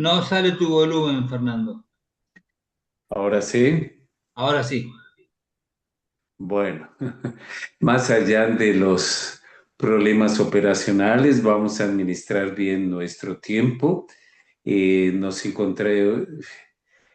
No sale tu volumen, Fernando. Ahora sí, Ahora sí. bueno, más allá de los problemas operacionales, vamos a administrar bien nuestro tiempo. Nos encontré,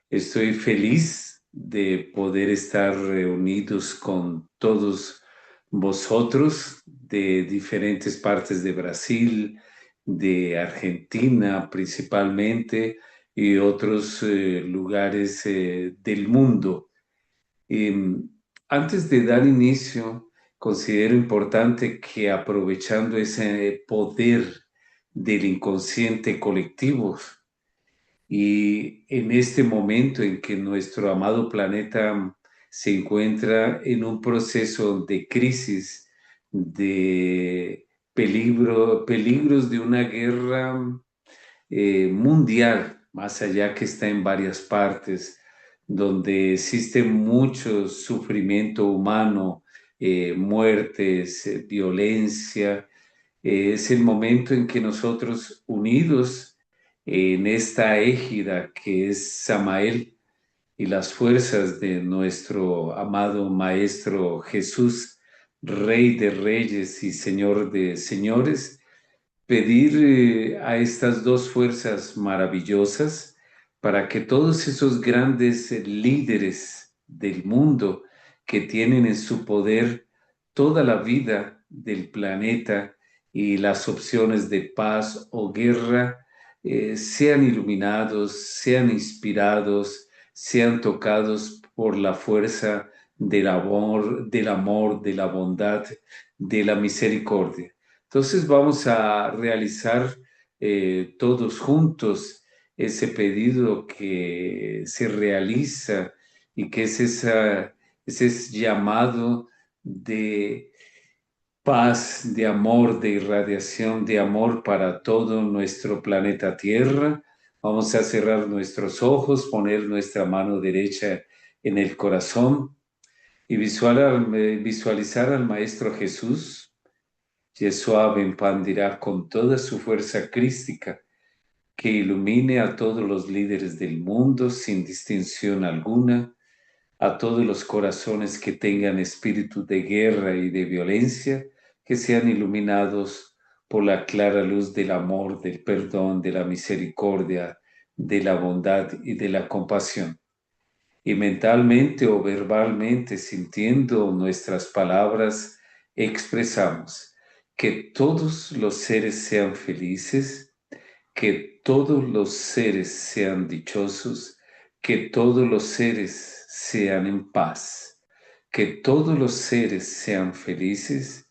estoy feliz de poder estar reunidos con todos vosotros de diferentes partes de Brasil, de Argentina principalmente y otros lugares del mundo. Em, Antes de dar inicio, considero importante que aprovechando ese poder del inconsciente colectivo y en este momento en que nuestro amado planeta se encuentra en un proceso de crisis, de peligros de una guerra mundial, más allá que está en varias partes, donde existe mucho sufrimiento humano, muertes, violencia. Es el momento en que nosotros, unidos en esta égida que es Samael y las fuerzas de nuestro amado Maestro Jesús, Rey de Reyes y Señor de Señores, pedir a estas dos fuerzas maravillosas para que todos esos grandes líderes del mundo que tienen en su poder toda la vida del planeta y las opciones de paz o guerra, sean iluminados, sean inspirados, sean tocados por la fuerza del amor, de la bondad, de la misericordia. Entonces vamos a realizar todos juntos ese pedido que se realiza y que es ese llamado de paz, de amor, de irradiación, de amor para todo nuestro planeta Tierra. Vamos a cerrar nuestros ojos, poner nuestra mano derecha en el corazón y visualizar al Maestro Jesús. Yeshua benpandirá con toda su fuerza crística, que ilumine a todos los líderes del mundo sin distinción alguna, a todos los corazones que tengan espíritu de guerra y de violencia, que sean iluminados por la clara luz del amor, del perdón, de la misericordia, de la bondad y de la compasión. Y mentalmente o verbalmente, sintiendo nuestras palabras, expresamos que todos los seres sean felices, que todos los seres sean dichosos, que todos los seres sean en paz, que todos los seres sean felices,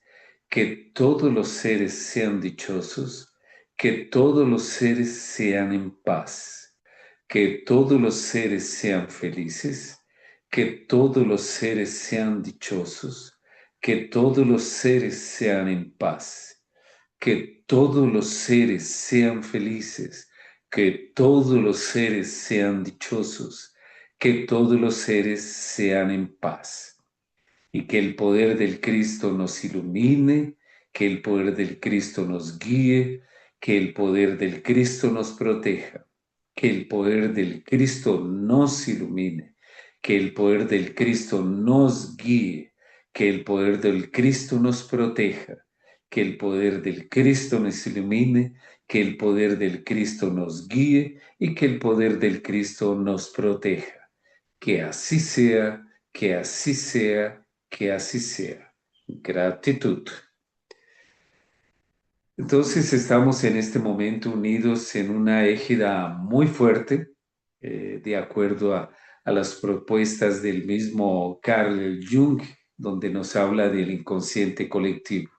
que todos los seres sean dichosos, que todos los seres sean en paz, que todos los seres sean felices, que todos los seres sean dichosos, que todos los seres sean en paz, que todos los seres sean felices, que todos los seres sean dichosos, que todos los seres sean en paz. Y que el poder del Cristo nos ilumine, que el poder del Cristo nos guíe, que el poder del Cristo nos proteja, que el poder del Cristo nos ilumine, que el poder del Cristo nos guíe, que el poder del Cristo nos proteja, que el poder del Cristo nos ilumine, que el poder del Cristo nos guíe y que el poder del Cristo nos proteja. Que así sea, que así sea, que así sea. Gratitud. Entonces estamos en este momento unidos en una égida muy fuerte, de acuerdo a las propuestas del mismo Carl Jung, donde nos habla del inconsciente colectivo.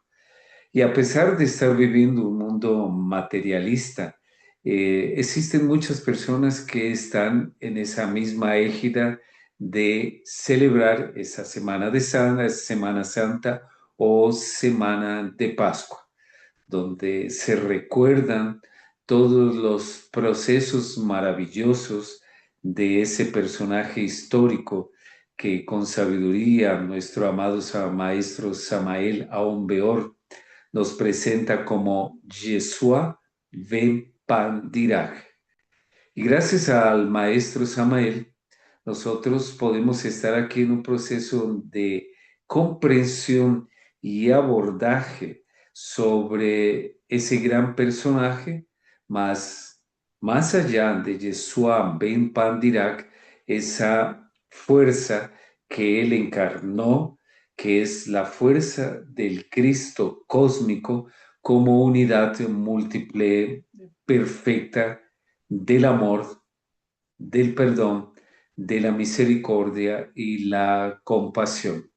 Y a pesar de estar viviendo un mundo materialista, existen muchas personas que están en esa misma égida de celebrar esa Semana Santa o Semana de Pascua, donde se recuerdan todos los procesos maravillosos de ese personaje histórico que con sabiduría nuestro amado maestro Samael Aun Weor nos presenta como Yeshua Ben Pandiraj. Y gracias al maestro Samael, nosotros podemos estar aquí en un proceso de comprensión y abordaje sobre ese gran personaje, más allá de Yeshua Ben Pandirak, esa fuerza que él encarnó, que es la fuerza del Cristo cósmico como unidad múltiple, perfecta, del amor, del perdón, de la misericordia y la compasión.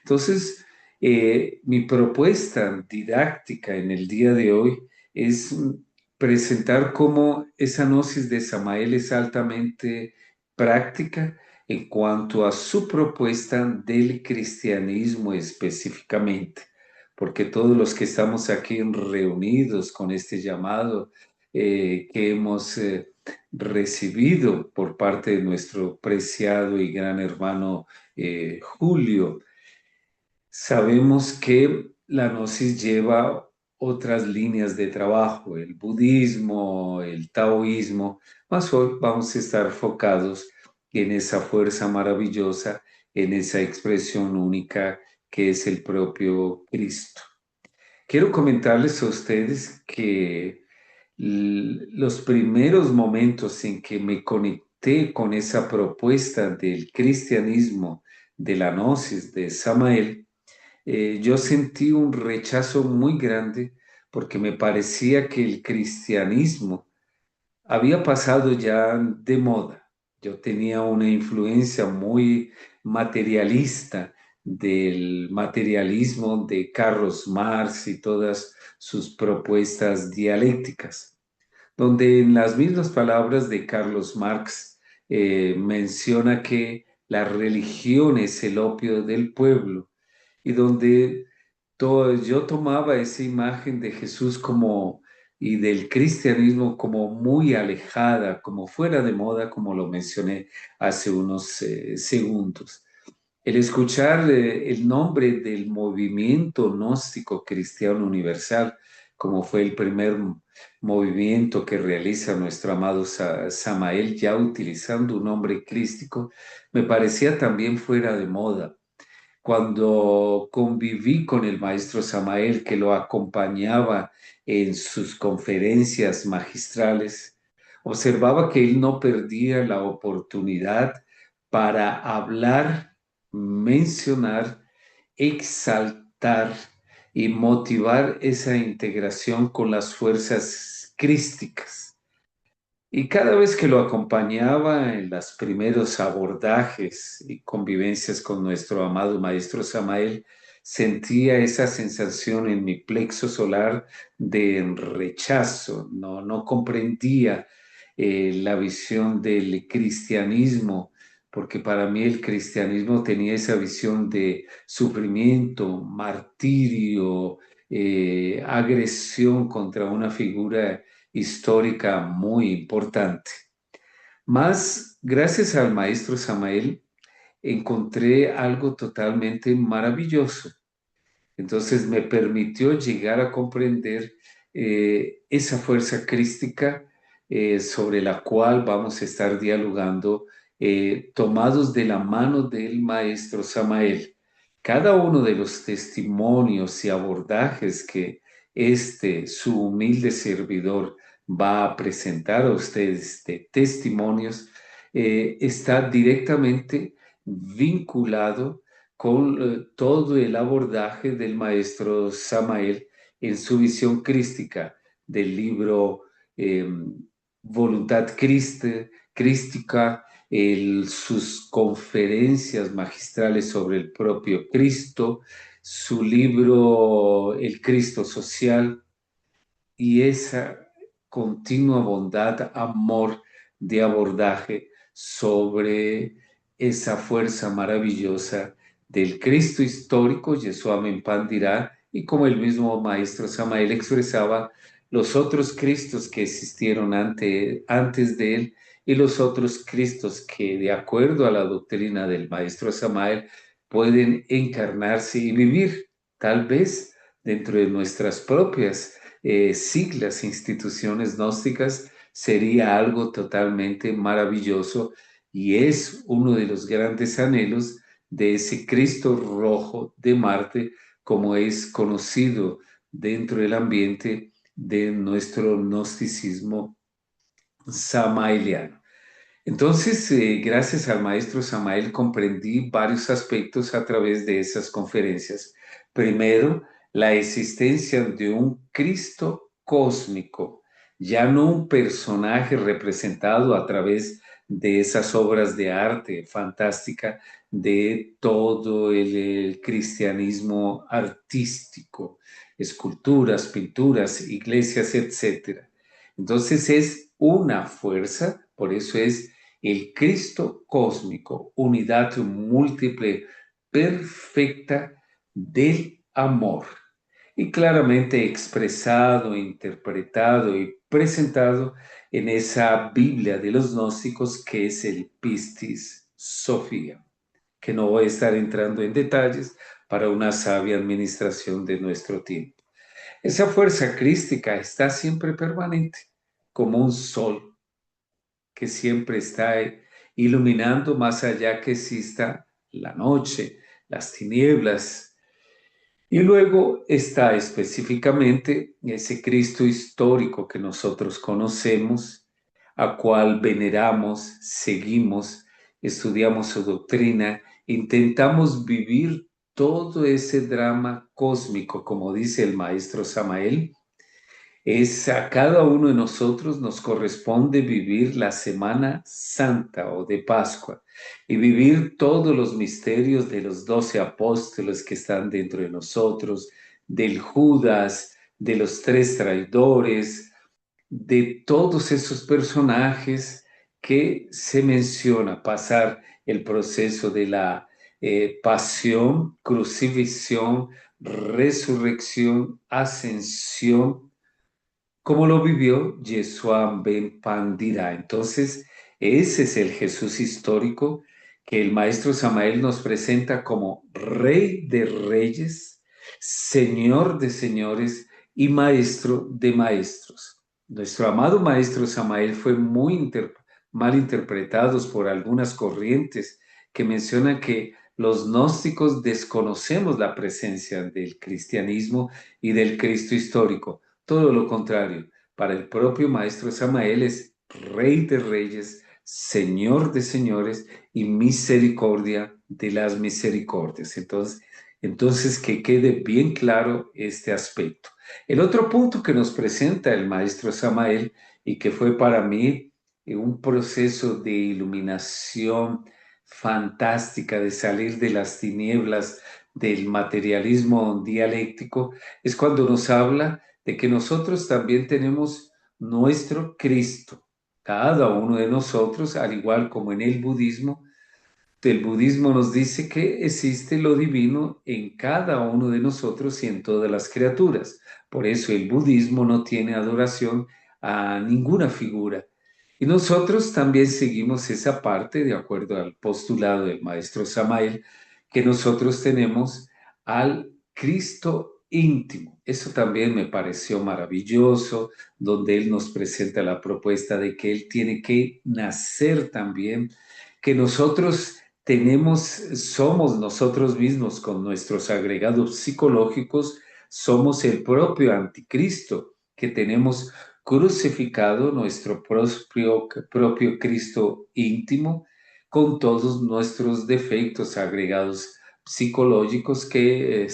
Entonces, mi propuesta didáctica en el día de hoy es presentar cómo esa gnosis de Samael es altamente práctica en cuanto a su propuesta del cristianismo específicamente, porque todos los que estamos aquí reunidos con este llamado que hemos recibido por parte de nuestro preciado y gran hermano Julio, sabemos que la gnosis lleva otras líneas de trabajo, el budismo, el taoísmo, más hoy vamos a estar enfocados en esa fuerza maravillosa, en esa expresión única que es el propio Cristo. Quiero comentarles a ustedes que los primeros momentos en que me conecté con esa propuesta del cristianismo, de la gnosis de Samael, yo sentí un rechazo muy grande porque me parecía que el cristianismo había pasado ya de moda. Yo tenía una influencia muy materialista del materialismo de Carlos Marx y todas sus propuestas dialécticas, donde en las mismas palabras de Carlos Marx menciona que la religión es el opio del pueblo y donde yo tomaba esa imagen de Jesús como y del cristianismo como muy alejada, como fuera de moda, como lo mencioné hace unos segundos. El escuchar el nombre del movimiento gnóstico cristiano universal, como fue el primer movimiento que realiza nuestro amado Samael, ya utilizando un nombre crístico, me parecía también fuera de moda. Cuando conviví con el maestro Samael, que lo acompañaba en sus conferencias magistrales, observaba que él no perdía la oportunidad para hablar, mencionar, exaltar y motivar esa integración con las fuerzas crísticas. Y cada vez que lo acompañaba en los primeros abordajes y convivencias con nuestro amado maestro Samael, sentía esa sensación en mi plexo solar de rechazo, no comprendía la visión del cristianismo, porque para mí el cristianismo tenía esa visión de sufrimiento, martirio, agresión contra una figura histórica muy importante. Más gracias al maestro Samael encontré algo totalmente maravilloso. Entonces me permitió llegar a comprender esa fuerza crística sobre la cual vamos a estar dialogando, tomados de la mano del maestro Samael. Cada uno de los testimonios y abordajes que su humilde servidor, va a presentar a ustedes de testimonios, está directamente vinculado con todo el abordaje del maestro Samael en su visión crística del libro eh, Voluntad Crística, sus conferencias magistrales sobre el propio Cristo, su libro El Cristo Social y esa continua bondad, amor de abordaje sobre esa fuerza maravillosa del Cristo histórico, Yeshua Mempan dirá, y como el mismo maestro Samael expresaba, los otros Cristos que existieron antes de él y los otros Cristos que, de acuerdo a la doctrina del maestro Samael, pueden encarnarse y vivir, tal vez dentro de nuestras propias siglas, instituciones gnósticas, sería algo totalmente maravilloso y es uno de los grandes anhelos de ese Cristo rojo de Marte, como es conocido dentro del ambiente de nuestro gnosticismo samaeliano. Entonces, gracias al maestro Samael comprendí varios aspectos a través de esas conferencias. Primero, la existencia de un Cristo cósmico, ya no un personaje representado a través de esas obras de arte fantástica de todo el cristianismo artístico, esculturas, pinturas, iglesias, etcétera. Entonces es una fuerza, por eso es el Cristo cósmico, unidad múltiple, perfecta del amor. Y claramente expresado, interpretado y presentado en esa Biblia de los gnósticos que es el Pistis Sophia, que no voy a estar entrando en detalles para una sabia administración de nuestro tiempo. Esa fuerza crística está siempre permanente, como un sol que siempre está iluminando más allá que exista la noche, las tinieblas. Y luego está específicamente ese Cristo histórico que nosotros conocemos, a cual veneramos, seguimos, estudiamos su doctrina, intentamos vivir todo ese drama cósmico, como dice el maestro Samael. Es a cada uno de nosotros nos corresponde vivir la Semana Santa o de Pascua y vivir todos los misterios de los 12 apóstoles que están dentro de nosotros, del Judas, de los tres traidores, de todos esos personajes que se menciona, pasar el proceso de la pasión, crucifixión, resurrección, ascensión, como lo vivió Yeshua ben Pandira. Entonces, ese es el Jesús histórico que el maestro Samael nos presenta como Rey de Reyes, Señor de Señores y Maestro de Maestros. Nuestro amado maestro Samael fue muy mal interpretado por algunas corrientes que mencionan que los gnósticos desconocemos la presencia del cristianismo y del Cristo histórico. Todo lo contrario, para el propio maestro Samael es Rey de Reyes, Señor de Señores y misericordia de las misericordias. Entonces que quede bien claro este aspecto. El otro punto que nos presenta el maestro Samael y que fue para mí un proceso de iluminación fantástica, de salir de las tinieblas del materialismo dialéctico, es cuando nos habla de que nosotros también tenemos nuestro Cristo. Cada uno de nosotros, al igual como en el budismo nos dice que existe lo divino en cada uno de nosotros y en todas las criaturas. Por eso el budismo no tiene adoración a ninguna figura. Y nosotros también seguimos esa parte, de acuerdo al postulado del maestro Samael, que nosotros tenemos al Cristo íntimo. Eso también me pareció maravilloso, donde él nos presenta la propuesta de que él tiene que nacer también, que nosotros somos nosotros mismos con nuestros agregados psicológicos, somos el propio anticristo, que tenemos crucificado nuestro propio Cristo íntimo con todos nuestros defectos agregados psicológicos que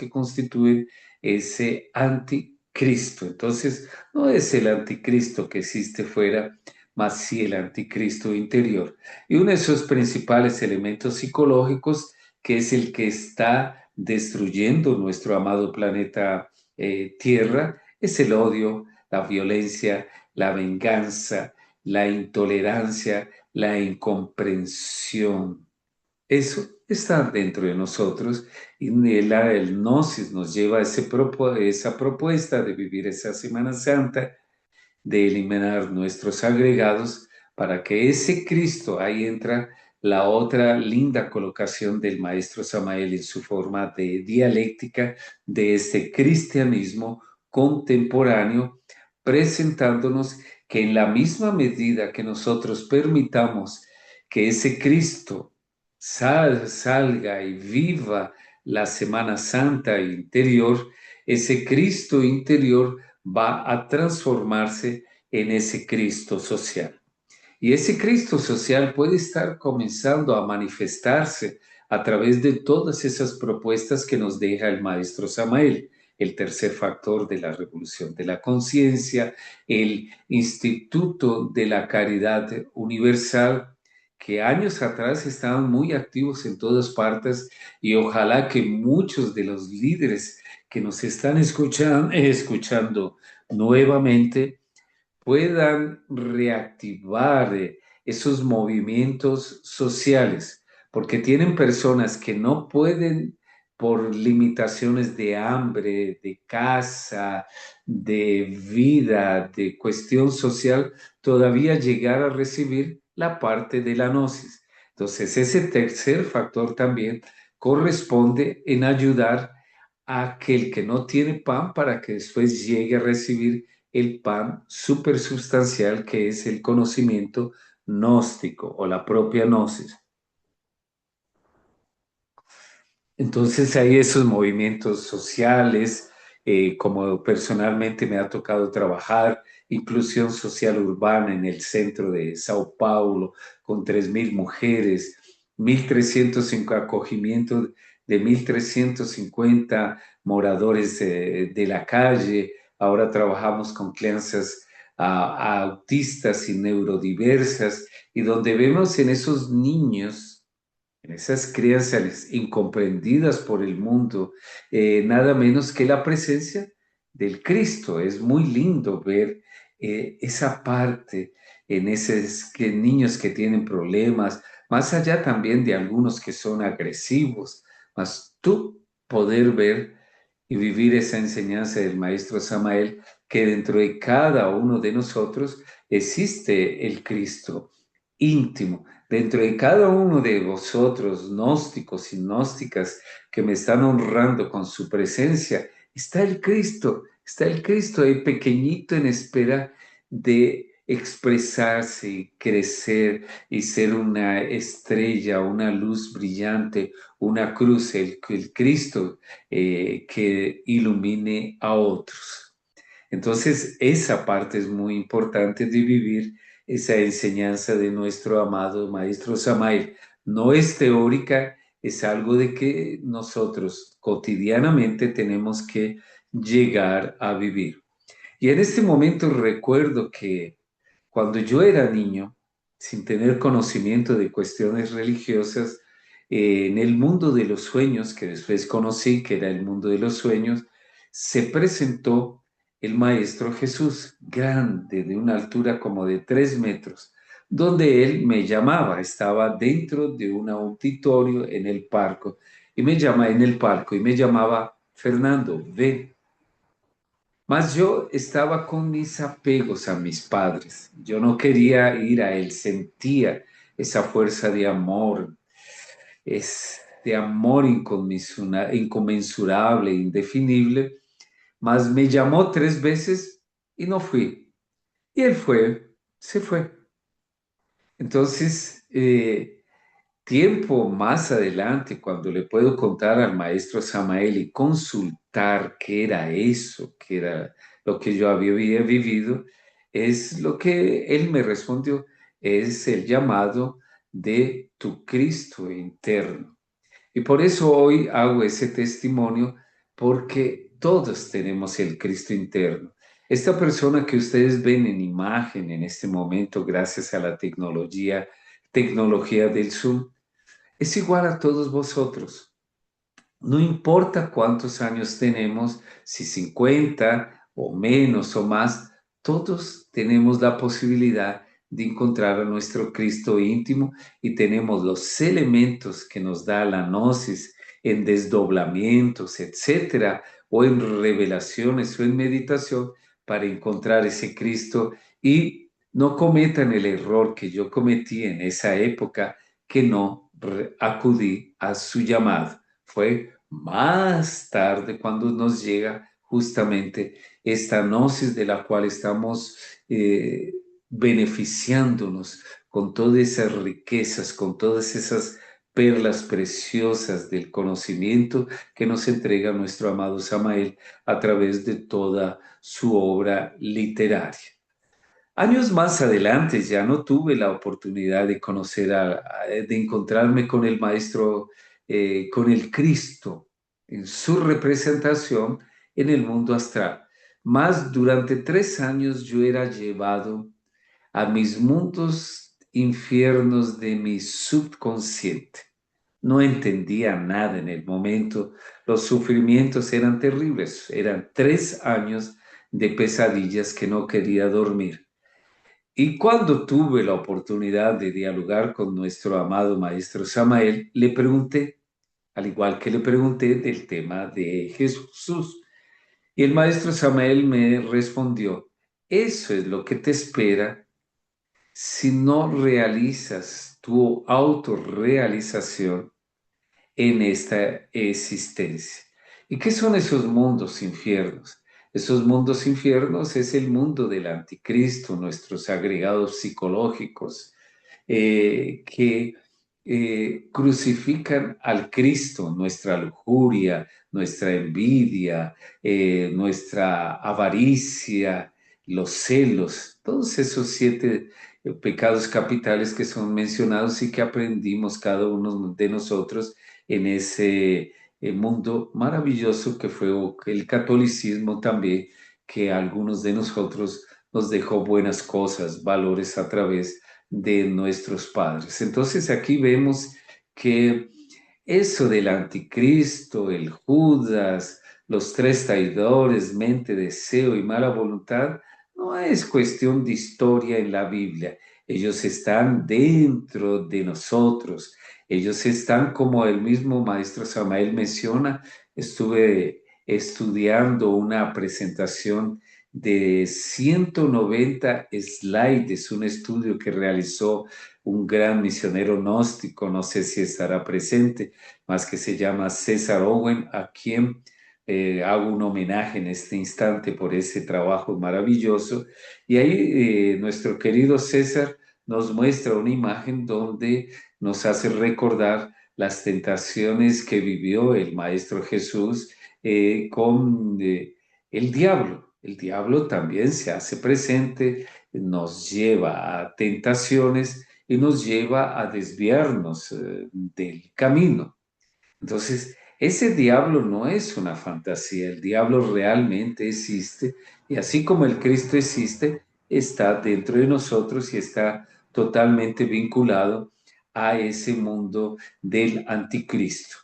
constituyen ese anticristo. Entonces, no es el anticristo que existe fuera, mas sí el anticristo interior. Y uno de esos principales elementos psicológicos, que es el que está destruyendo nuestro amado planeta Tierra, es el odio, la violencia, la venganza, la intolerancia, la incomprensión. Eso está dentro de nosotros y el Gnosis nos lleva a esa propuesta de vivir esa Semana Santa, de eliminar nuestros agregados para que ese Cristo, ahí entra la otra linda colocación del maestro Samael en su forma de dialéctica de este cristianismo contemporáneo, presentándonos que en la misma medida que nosotros permitamos que ese Cristo salga y viva la Semana Santa interior, ese Cristo interior va a transformarse en ese Cristo social. Y ese Cristo social puede estar comenzando a manifestarse a través de todas esas propuestas que nos deja el maestro Samael, el tercer factor de la revolución de la conciencia, el Instituto de la Caridad Universal, que años atrás estaban muy activos en todas partes y ojalá que muchos de los líderes que nos están escuchando nuevamente puedan reactivar esos movimientos sociales, porque tienen personas que no pueden por limitaciones de hambre, de casa, de vida, de cuestión social, todavía llegar a recibir la parte de la gnosis. Entonces, ese tercer factor también corresponde en ayudar a aquel que no tiene pan para que después llegue a recibir el pan supersustancial que es el conocimiento gnóstico o la propia gnosis. Entonces hay esos movimientos sociales, como personalmente me ha tocado trabajar, inclusión social urbana en el centro de Sao Paulo, con 3.000 mujeres, 1.305 acogimientos de 1.350 moradores de la calle. Ahora trabajamos con crianzas autistas y neurodiversas, y donde vemos en esos niños, en esas crianzas incomprendidas por el mundo, nada menos que la presencia del Cristo. Es muy lindo ver esa parte en esos niños que tienen problemas, más allá también de algunos que son agresivos, mas tú poder ver y vivir esa enseñanza del maestro Samael, que dentro de cada uno de nosotros existe el Cristo íntimo. Dentro de cada uno de vosotros, gnósticos y gnósticas, que me están honrando con su presencia, está el Cristo ahí pequeñito en espera de expresarse y crecer y ser una estrella, una luz brillante, una cruz, el Cristo que ilumine a otros. Entonces, esa parte es muy importante de vivir esa enseñanza de nuestro amado Maestro Samael. No es teórica, es algo de que nosotros cotidianamente tenemos que llegar a vivir. Y en este momento recuerdo que cuando yo era niño, sin tener conocimiento de cuestiones religiosas, en el mundo de los sueños, que después conocí que era el mundo de los sueños, se presentó el Maestro Jesús, grande, de una altura como de 3 metros, donde él me llamaba, estaba dentro de un auditorio en el parco, y me llama en el parco y me llamaba: Fernando, ven. Mas yo estaba con mis apegos a mis padres. Yo no quería ir a él, sentía esa fuerza de amor, es de amor inconmensurable, indefinible. Mas me llamó 3 veces y no fui. Y él se fue. Entonces, tiempo más adelante, cuando le puedo contar al maestro Samael y consultar qué era eso, qué era lo que yo había vivido, es lo que él me respondió: es el llamado de tu Cristo interno. Y por eso hoy hago ese testimonio, porque todos tenemos el Cristo interno. Esta persona que ustedes ven en imagen en este momento, gracias a la tecnología del Zoom, es igual a todos vosotros. No importa cuántos años tenemos, si 50 o menos o más, todos tenemos la posibilidad de encontrar a nuestro Cristo íntimo, y tenemos los elementos que nos da la gnosis en desdoblamientos, etcétera, o en revelaciones o en meditación, para encontrar ese Cristo. Y no cometan el error que yo cometí en esa época, que no acudí a su llamado. Fue más tarde cuando nos llega justamente esta gnosis de la cual estamos beneficiándonos con todas esas riquezas, con todas esas perlas preciosas del conocimiento que nos entrega nuestro amado Samael a través de toda su obra literaria. Años más adelante ya no tuve la oportunidad de conocer, de encontrarme con el maestro, con el Cristo en su representación en el mundo astral. Más durante 3 años yo era llevado a mis mundos infiernos de mi subconsciente. No entendía nada en el momento, los sufrimientos eran terribles, eran 3 años de pesadillas que no quería dormir. Y cuando tuve la oportunidad de dialogar con nuestro amado maestro Samael, le pregunté, al igual que le pregunté del tema de Jesús. Y el maestro Samael me respondió, eso es lo que te espera si no realizas tu autorrealización en esta existencia. ¿Y qué son esos mundos infiernos? Esos mundos infiernos es el mundo del anticristo, nuestros agregados psicológicos, que crucifican al Cristo, nuestra lujuria, nuestra envidia, nuestra avaricia, los celos, todos esos 7 pecados capitales que son mencionados y que aprendimos cada uno de nosotros en ese mundo maravilloso que fue el catolicismo también, que a algunos de nosotros nos dejó buenas cosas, valores a través de nuestros padres. Entonces aquí vemos que eso del anticristo, el Judas, los 3 traidores, mente, deseo y mala voluntad, no es cuestión de historia en la Biblia. Ellos están dentro de nosotros. Ellos están, como el mismo maestro Samael menciona, estuve estudiando una presentación de 190 slides, un estudio que realizó un gran misionero gnóstico, no sé si estará presente, más que se llama César Owen, a quien hago un homenaje en este instante por ese trabajo maravilloso. Y ahí nuestro querido César nos muestra una imagen donde nos hace recordar las tentaciones que vivió el Maestro Jesús con el diablo. El diablo también se hace presente, nos lleva a tentaciones y nos lleva a desviarnos del camino. Entonces, ese diablo no es una fantasía, el diablo realmente existe y así como el Cristo existe, está dentro de nosotros y está totalmente vinculado a ese mundo del anticristo.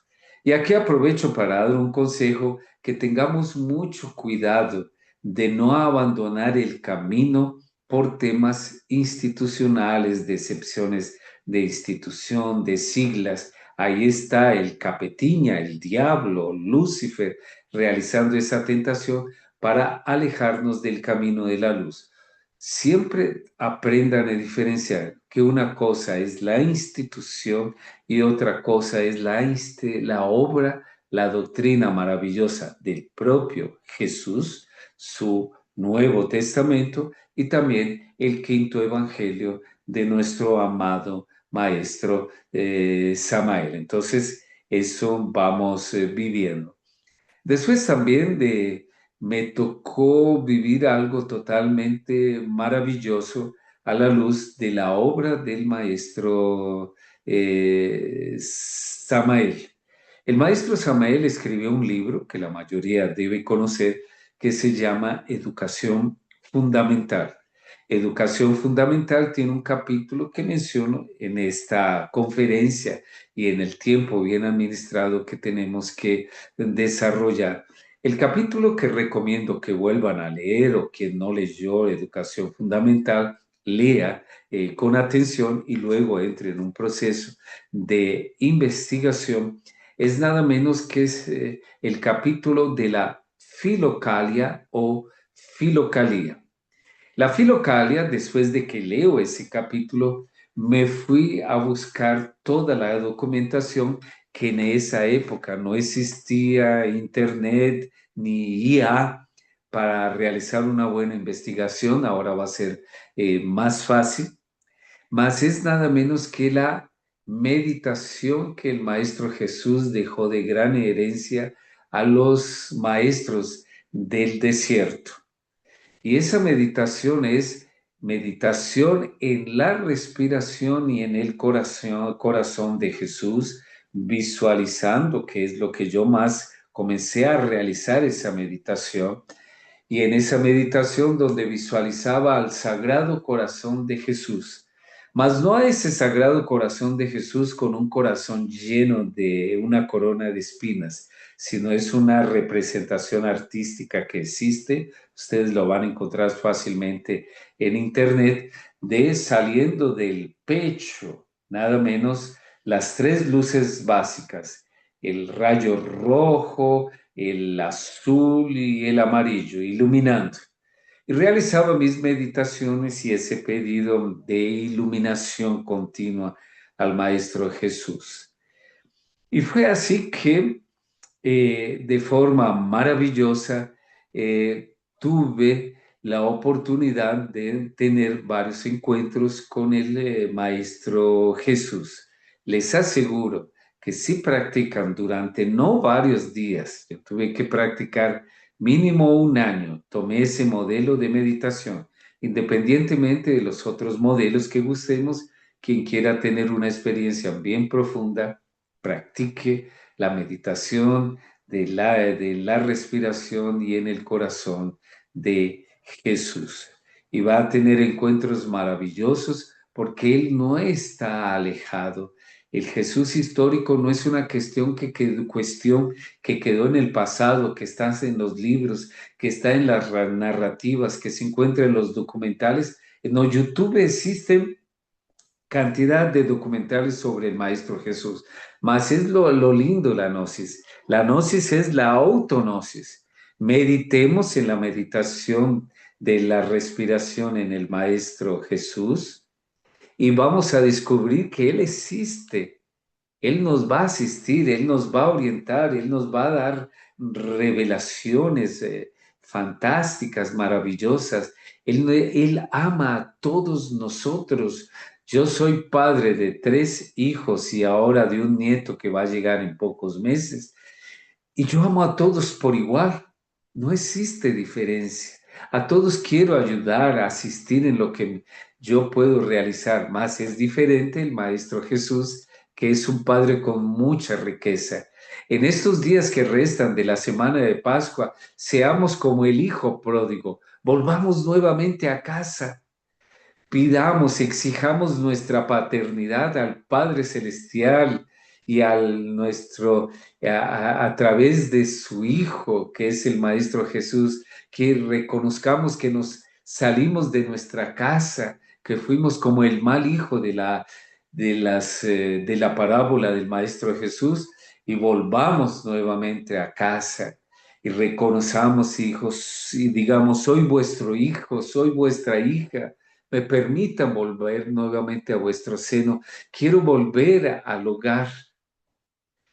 Y aquí aprovecho para dar un consejo, que tengamos mucho cuidado de no abandonar el camino por temas institucionales, decepciones de institución, de siglas. Ahí está el capetiña, el diablo, Lucifer, realizando esa tentación para alejarnos del camino de la luz. Siempre aprendan a diferenciar que una cosa es la institución y otra cosa es la obra, la doctrina maravillosa del propio Jesús, su Nuevo Testamento y también el quinto evangelio de nuestro amado maestro Samael. Entonces, eso vamos viviendo. Después también me tocó vivir algo totalmente maravilloso a la luz de la obra del maestro Samael. El maestro Samael escribió un libro que la mayoría debe conocer, que se llama Educación Fundamental. Educación Fundamental tiene un capítulo que menciono en esta conferencia y en el tiempo bien administrado que tenemos que desarrollar. El capítulo que recomiendo que vuelvan a leer, o quien no leyó Educación Fundamental, lea con atención y luego entre en un proceso de investigación, es nada menos que el capítulo de la filocalia o filocalía. La filocalia, después de que leo ese capítulo, me fui a buscar toda la documentación, que en esa época no existía internet ni IA para realizar una buena investigación. Ahora va a ser más fácil. Mas es nada menos que la meditación que el Maestro Jesús dejó de gran herencia a los maestros del desierto. Y esa meditación es meditación en la respiración y en el corazón de Jesús, visualizando, que es lo que yo más comencé a realizar esa meditación. Y en esa meditación donde visualizaba al Sagrado Corazón de Jesús, mas no a ese Sagrado Corazón de Jesús con un corazón lleno de una corona de espinas, sino es una representación artística que existe, ustedes lo van a encontrar fácilmente en internet, de saliendo del pecho, nada menos las tres luces básicas, el rayo rojo, el azul y el amarillo, iluminando. Y realizaba mis meditaciones y ese pedido de iluminación continua al Maestro Jesús. Y fue así que de forma maravillosa tuve la oportunidad de tener varios encuentros con el Maestro Jesús. Les aseguro que si practican durante no varios días, yo tuve que practicar mínimo un año, tomé ese modelo de meditación, independientemente de los otros modelos que usemos, quien quiera tener una experiencia bien profunda, practique la meditación de la respiración y en el corazón de Jesús. Y va a tener encuentros maravillosos porque Él no está alejado. El Jesús histórico no es una cuestión que quedó en el pasado, que está en los libros, que está en las narrativas, que se encuentra en los documentales. En YouTube existen cantidad de documentales sobre el Maestro Jesús, mas es lo lindo la gnosis. La gnosis es la autognosis. Meditemos en la meditación de la respiración en el Maestro Jesús y vamos a descubrir que Él existe. Él nos va a asistir, Él nos va a orientar, Él nos va a dar revelaciones fantásticas, maravillosas. Él ama a todos nosotros. Yo soy padre de 3 hijos y ahora de un nieto que va a llegar en pocos meses. Y yo amo a todos por igual. No existe diferencia. A todos quiero ayudar, asistir en lo que yo puedo realizar. Más es diferente el Maestro Jesús, que es un Padre con mucha riqueza. En estos días que restan de la semana de Pascua, seamos como el Hijo pródigo. Volvamos nuevamente a casa. Pidamos, exijamos nuestra paternidad al Padre Celestial y a través de su Hijo, que es el Maestro Jesús, que reconozcamos que nos salimos de nuestra casa, que fuimos como el mal hijo de la parábola del Maestro Jesús y volvamos nuevamente a casa y reconozcamos, hijos, y digamos, soy vuestro hijo, soy vuestra hija, me permitan volver nuevamente a vuestro seno. Quiero volver al hogar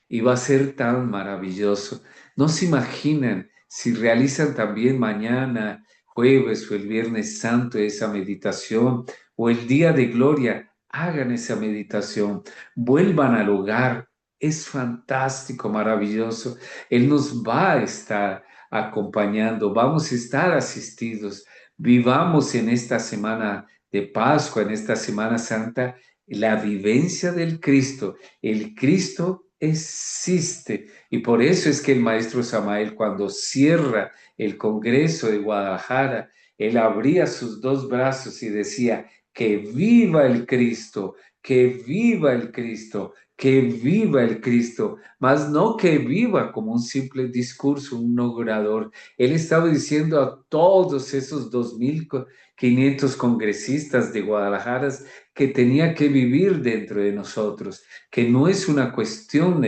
y va a ser tan maravilloso. No se imaginan si realizan también mañana, jueves o el viernes santo esa meditación o el día de gloria, hagan esa meditación, vuelvan al hogar. Es fantástico, maravilloso. Él nos va a estar acompañando, vamos a estar asistidos. Vivamos en esta semana de Pascua, en esta Semana Santa, la vivencia del Cristo. El Cristo existe y por eso es que el maestro Samael, cuando cierra el Congreso de Guadalajara, él abría sus 2 brazos y decía: que viva el Cristo, que viva el Cristo, que viva el Cristo, mas no que viva como un simple discurso, un orador. Él estaba diciendo a todos esos 2.500 congresistas de Guadalajara que tenía que vivir dentro de nosotros, que no es una cuestión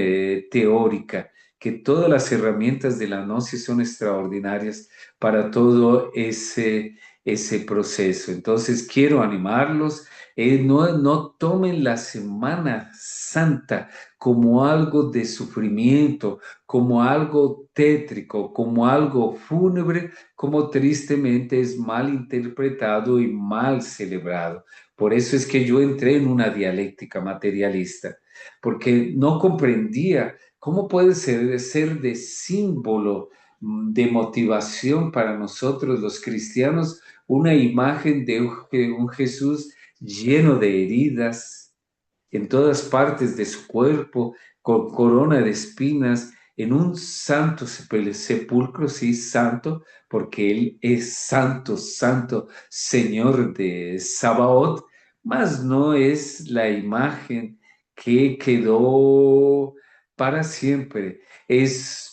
teórica, que todas las herramientas de la gnosis son extraordinarias para todo ese proceso. Entonces quiero animarlos, no tomen la Semana Santa como algo de sufrimiento, como algo tétrico, como algo fúnebre, como tristemente es mal interpretado y mal celebrado. Por eso es que yo entré en una dialéctica materialista, porque no comprendía cómo puede ser de símbolo, de motivación para nosotros los cristianos, una imagen de un Jesús lleno de heridas en todas partes de su cuerpo, con corona de espinas, en un santo sepulcro, sí, santo, porque Él es santo, santo, Señor de Sabaoth, mas no es la imagen que quedó para siempre. Es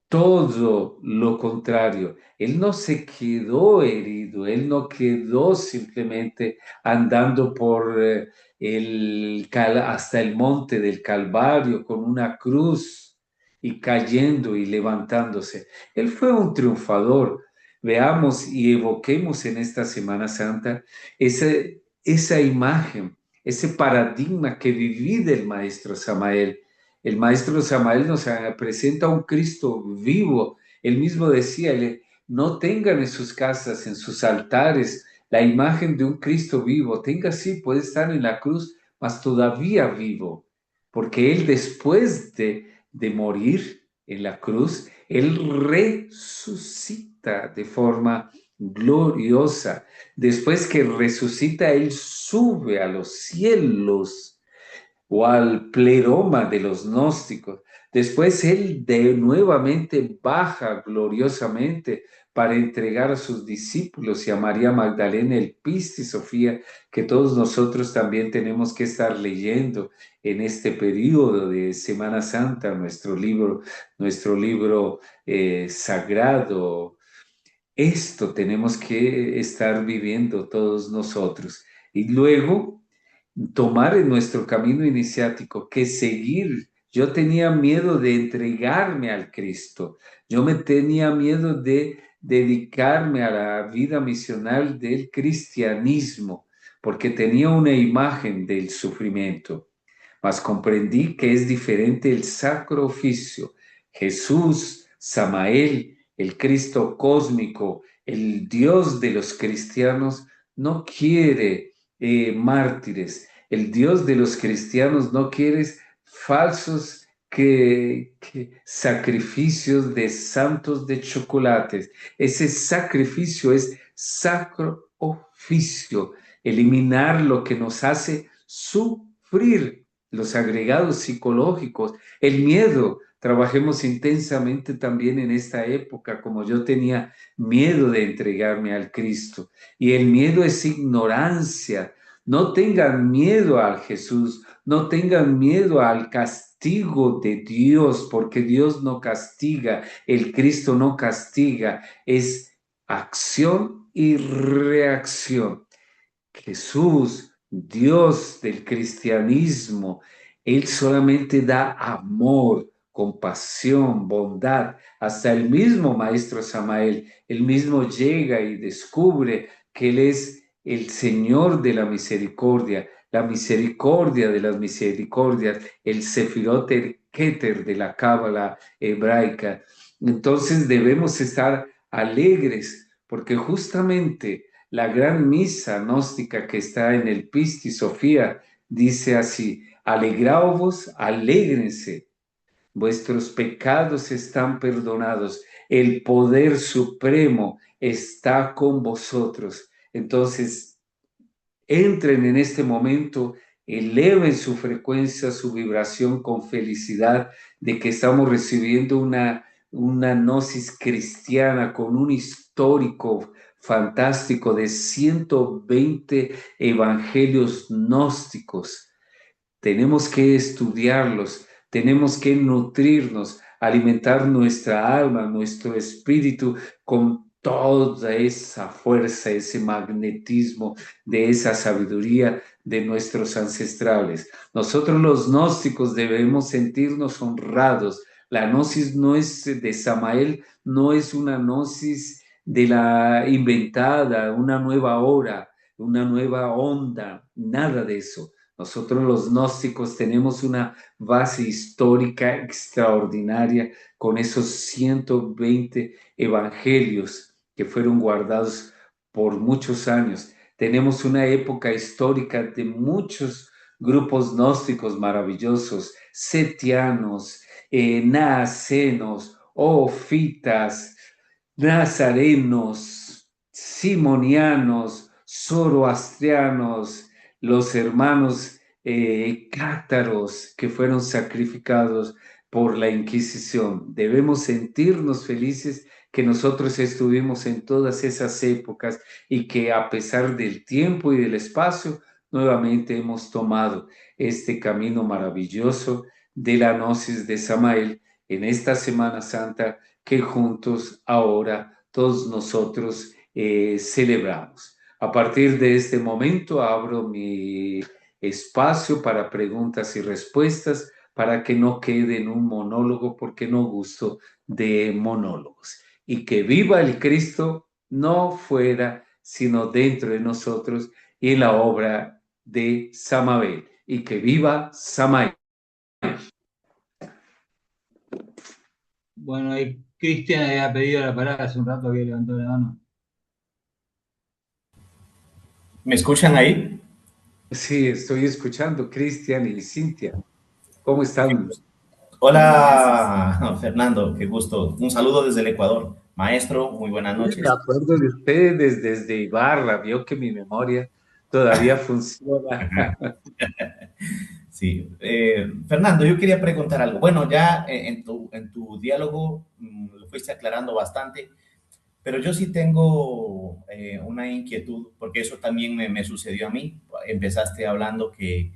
todo lo contrario. Él no se quedó herido, Él no quedó simplemente andando por hasta el monte del Calvario con una cruz y cayendo y levantándose. Él fue un triunfador. Veamos y evoquemos en esta Semana Santa esa, esa imagen, ese paradigma que viví del Maestro Samael. El Maestro Samael nos presenta un Cristo vivo. Él mismo decía, no tengan en sus casas, en sus altares, la imagen de un Cristo vivo. Tenga, sí, puede estar en la cruz, mas todavía vivo, porque Él después de morir en la cruz, Él resucita de forma gloriosa. Después que resucita, Él sube a los cielos o al pleroma de los gnósticos. Después Él nuevamente baja gloriosamente para entregar a sus discípulos y a María Magdalena el Pisti Sofía, que todos nosotros también tenemos que estar leyendo en este periodo de Semana Santa, nuestro libro sagrado. Esto tenemos que estar viviendo todos nosotros. Y luego tomar en nuestro camino iniciático, que seguir. Yo tenía miedo de entregarme al Cristo. Yo me tenía miedo de dedicarme a la vida misional del cristianismo, porque tenía una imagen del sufrimiento. Mas comprendí que es diferente el sacro oficio. Jesús, Samael, el Cristo cósmico, el Dios de los cristianos, no quiere mártires. El Dios de los cristianos no quiere falsos sacrificios de santos de chocolates. Ese sacrificio es sacro oficio, eliminar lo que nos hace sufrir, los agregados psicológicos, el miedo. Trabajemos intensamente también en esta época, como yo tenía miedo de entregarme al Cristo. Y el miedo es ignorancia. No tengan miedo al Jesús, no tengan miedo al castigo de Dios, porque Dios no castiga, el Cristo no castiga, es acción y reacción. Jesús, Dios del cristianismo, Él solamente da amor, compasión, bondad. Hasta el mismo Maestro Samael, él mismo llega y descubre que Él es el Señor de la misericordia de las misericordias, el Sefirot Keter de la Cábala hebraica. Entonces debemos estar alegres porque justamente la gran misa gnóstica que está en el Pisti Sofía dice así: alegraos, alégrense, vuestros pecados están perdonados, el poder supremo está con vosotros. Entonces, entren en este momento, eleven su frecuencia, su vibración con felicidad de que estamos recibiendo una gnosis cristiana con un histórico fantástico de 120 evangelios gnósticos. Tenemos que estudiarlos, tenemos que nutrirnos, alimentar nuestra alma, nuestro espíritu con toda esa fuerza, ese magnetismo de esa sabiduría de nuestros ancestrales. Nosotros los gnósticos debemos sentirnos honrados. La gnosis no es de Samael, no es una gnosis de la inventada, una nueva hora, una nueva onda, nada de eso. Nosotros los gnósticos tenemos una base histórica extraordinaria con esos 120 evangelios que fueron guardados por muchos años. Tenemos una época histórica de muchos grupos gnósticos maravillosos, setianos, naacenos, ofitas, nazarenos, simonianos, zoroastrianos, los hermanos cátaros que fueron sacrificados por la Inquisición. Debemos sentirnos felices que nosotros estuvimos en todas esas épocas y que a pesar del tiempo y del espacio, nuevamente hemos tomado este camino maravilloso de la gnosis de Samael en esta Semana Santa que juntos ahora todos nosotros celebramos. A partir de este momento abro mi espacio para preguntas y respuestas para que no quede en un monólogo porque no gusto de monólogos. Y que viva el Cristo no fuera, sino dentro de nosotros y en la obra de Samael. Y que viva Samael. Bueno, ahí Cristian había pedido la palabra hace un rato, había levantado la mano. ¿Me escuchan ahí? Sí, estoy escuchando, Cristian y Cintia. ¿Cómo están? Hola, Fernando, qué gusto. Un saludo desde el Ecuador. Maestro, muy buenas Me noches. acuerdo de ustedes desde Ibarra, vio que mi memoria todavía funciona. Sí, Fernando, yo quería preguntar algo. Bueno, ya en tu diálogo lo fuiste aclarando bastante, pero yo sí tengo una inquietud, porque eso también me sucedió a mí. Empezaste hablando que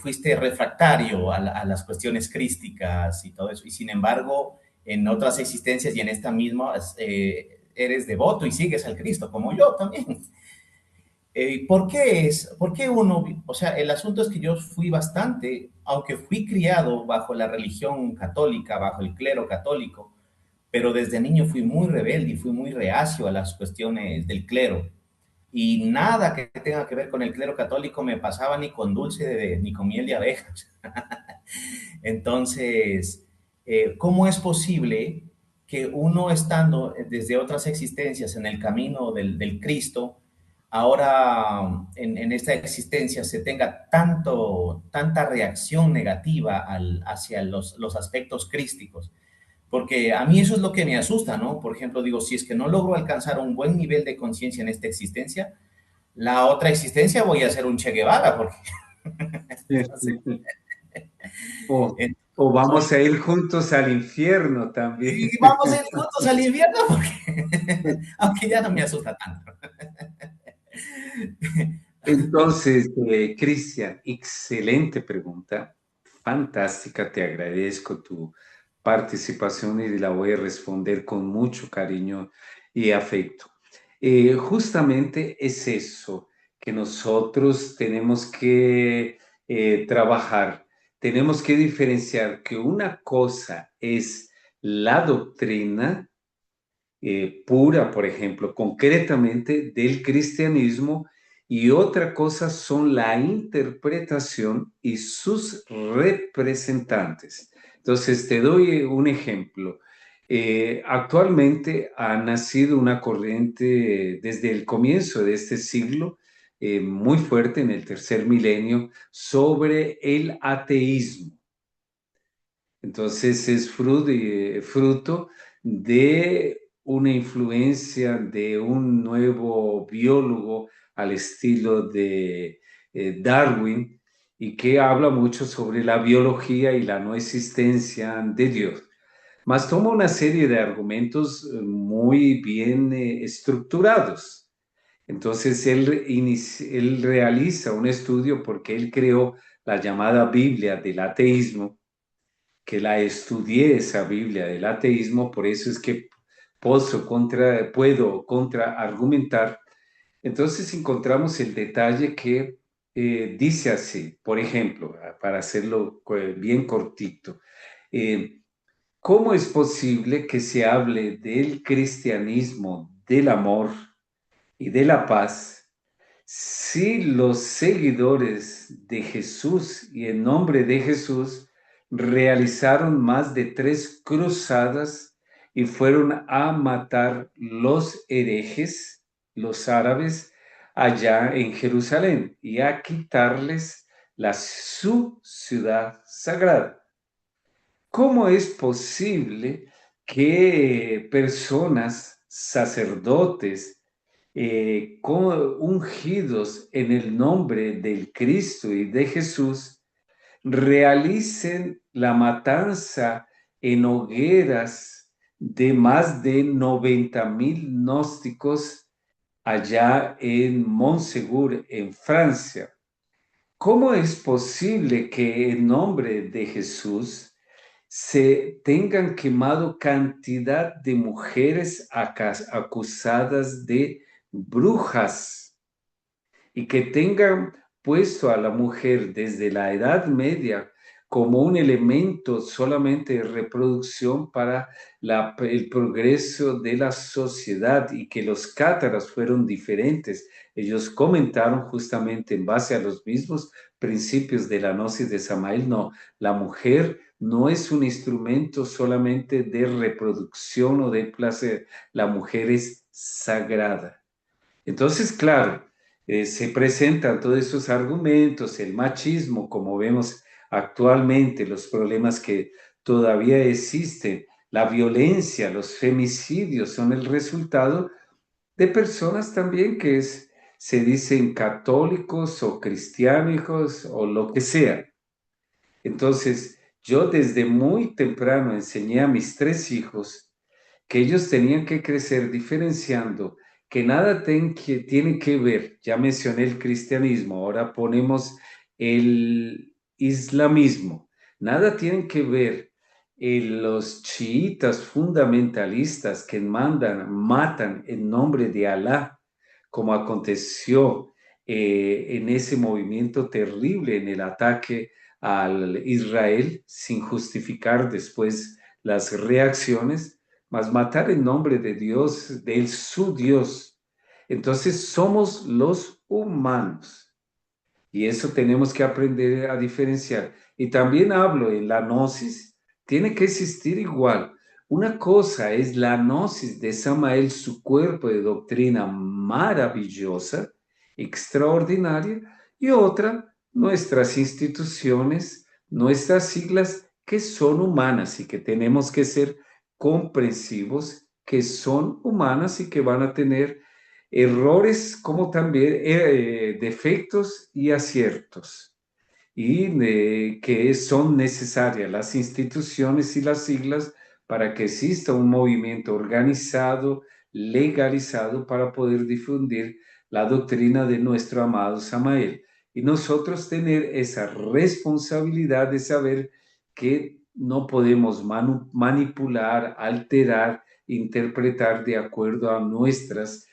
fuiste refractario a las cuestiones crísticas y todo eso, y sin embargo, en otras existencias y en esta misma, eres devoto y sigues al Cristo, como yo también. ¿Por qué uno, o sea, el asunto es que yo fui bastante, aunque fui criado bajo la religión católica, bajo el clero católico, pero desde niño fui muy rebelde y fui muy reacio a las cuestiones del clero y nada que tenga que ver con el clero católico me pasaba ni con ni con miel de abejas. Entonces, ¿cómo es posible que uno estando desde otras existencias en el camino del Cristo, ahora en esta existencia se tenga tanta reacción negativa hacia los aspectos crísticos? Porque a mí eso es lo que me asusta, ¿no? Por ejemplo, digo, si es que no logro alcanzar un buen nivel de conciencia en esta existencia, la otra existencia voy a ser un Che Guevara, porque entonces, O, o soy, vamos a ir juntos al infierno también. y vamos a ir juntos al invierno, porque, aunque ya no me asusta tanto. Entonces, Cristian, excelente pregunta, fantástica, te agradezco tu participación y la voy a responder con mucho cariño y afecto. Justamente es eso que nosotros tenemos que trabajar, tenemos que diferenciar que una cosa es la doctrina pura, por ejemplo, concretamente del cristianismo, y otra cosa son la interpretación y sus representantes. Entonces, te doy un ejemplo. Actualmente ha nacido una corriente desde el comienzo de este siglo, muy fuerte en el tercer milenio, sobre el ateísmo. Entonces es fruto de una influencia de un nuevo biólogo al estilo de Darwin y que habla mucho sobre la biología y la no existencia de Dios. Mas toma una serie de argumentos muy bien estructurados. Entonces él realiza un estudio porque él creó la llamada Biblia del ateísmo, que la estudié esa Biblia del ateísmo, por eso es que puedo contraargumentar. Entonces encontramos el detalle que dice así, por ejemplo, para hacerlo bien cortito, eh, ¿Cómo es posible que se hable del cristianismo, del amor y de la paz si los seguidores de Jesús y en nombre de Jesús realizaron más de 3 cruzadas y fueron a matar los herejes, los árabes, allá en Jerusalén y a quitarles su ciudad sagrada? ¿Cómo es posible que personas, sacerdotes, ungidos en el nombre del Cristo y de Jesús, realicen la matanza en hogueras de más de 90.000 gnósticos allá en Montsegur, en Francia? ¿Cómo es posible que en nombre de Jesús se tengan quemado cantidad de mujeres acusadas de brujas y que tengan puesto a la mujer desde la Edad Media como un elemento solamente de reproducción para el progreso de la sociedad y que los cátaros fueron diferentes? Ellos comentaron justamente en base a los mismos principios de la gnosis de Samael. No, la mujer no es un instrumento solamente de reproducción o de placer, la mujer es sagrada. Entonces, claro, se presentan todos esos argumentos, el machismo, como vemos actualmente, los problemas que todavía existen, la violencia, los femicidios son el resultado de personas también que se dicen católicos o cristianos o lo que sea. Entonces, yo desde muy temprano enseñé a mis 3 hijos que ellos tenían que crecer diferenciando que nada tiene que ver, ya mencioné el cristianismo, ahora ponemos el islamismo, nada tienen que ver los chiitas fundamentalistas que matan en nombre de Alá, como aconteció en ese movimiento terrible en el ataque al Israel, sin justificar después las reacciones, mas matar en nombre de Dios, de su Dios. Entonces somos los humanos y eso tenemos que aprender a diferenciar. Y también hablo en la gnosis, tiene que existir igual. Una cosa es la gnosis de Samael, su cuerpo de doctrina maravillosa, extraordinaria, y otra, nuestras instituciones, nuestras siglas que son humanas y que tenemos que ser comprensivos, que son humanas y que van a tener errores como también defectos y aciertos, y que son necesarias las instituciones y las siglas para que exista un movimiento organizado, legalizado, para poder difundir la doctrina de nuestro amado Samael. Y nosotros tener esa responsabilidad de saber que no podemos manipular, alterar, interpretar de acuerdo a nuestras